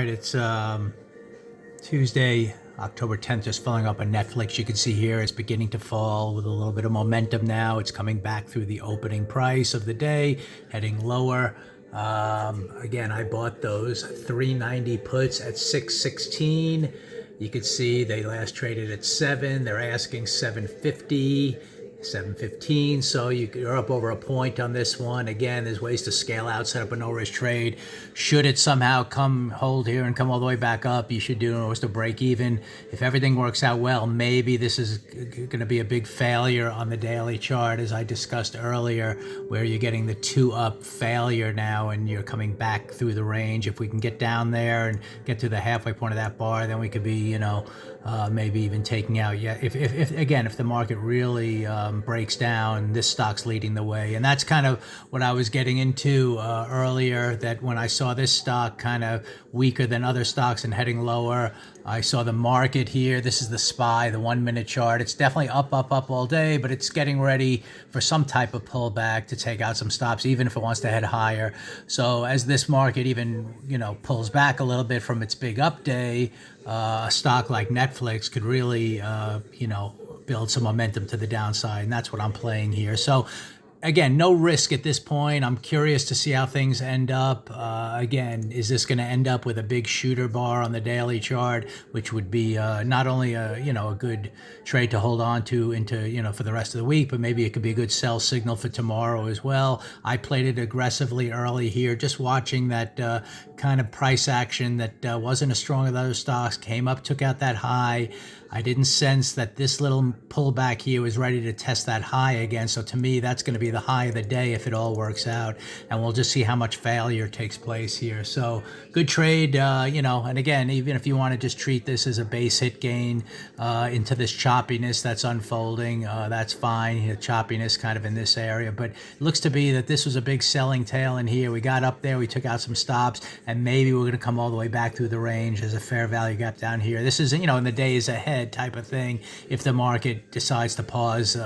right, it's Tuesday, October 10th, just following up on Netflix. You can see here it's beginning to fall with a little bit of momentum now. It's coming back through the opening price of the day, heading lower. Again, I bought those 390 puts at 616. You can see they last traded at 7. They're asking 750. 715, so you're up over a point on this one. Again, there's ways to scale out, set up a no-risk trade. Should it somehow come hold here and come all the way back up, you should do almost a break even. If everything works out well, maybe this is going to be a big failure on the daily chart, as I discussed earlier, where you're getting the 2-up failure now and you're coming back through the range. If we can get down there and get to the halfway point of that bar, then we could be, maybe even taking out. Yeah, if the market really breaks down, this stock's leading the way. And that's kind of what I was getting into earlier, that when I saw this stock kind of weaker than other stocks and heading lower, I saw the market here. This is the SPY, the 1-minute chart. It's definitely up all day, but it's getting ready for some type of pullback to take out some stops, even if it wants to head higher. So as this market even, pulls back a little bit from its big up day, a stock like Netflix could really, build some momentum to the downside. And that's what I'm playing here. So again, no risk at this point. I'm curious to see how things end up. Again, is this going to end up with a big shooter bar on the daily chart, which would be not only a good trade to hold on to into for the rest of the week, but maybe it could be a good sell signal for tomorrow as well. I played it aggressively early here, just watching that kind of price action that wasn't as strong as other stocks, came up, took out that high. I didn't sense that this little pullback here was ready to test that high again. So to me, that's going to be the high of the day if it all works out. And we'll just see how much failure takes place here. So good trade, and again, even if you want to just treat this as a base hit gain into this choppiness that's unfolding, that's fine. Choppiness kind of in this area. But it looks to be that this was a big selling tail in here. We got up there, we took out some stops, and maybe we're going to come all the way back through the range as a fair value gap down here. This is, in the days ahead type of thing. If the market decides to pause,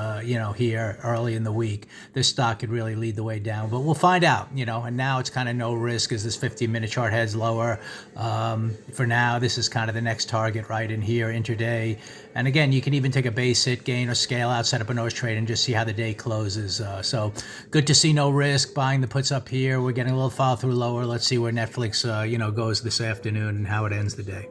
here early in the week, this stock could really lead the way down. But we'll find out, and now it's kind of no risk as this 15-minute chart heads lower. For now, this is kind of the next target right in here, intraday. And again, you can even take a base hit gain or scale out, set up a nose trade, and just see how the day closes. So good to see no risk, buying the puts up here. We're getting a little follow through lower. Let's see where Netflix, goes this afternoon and how it ends the day.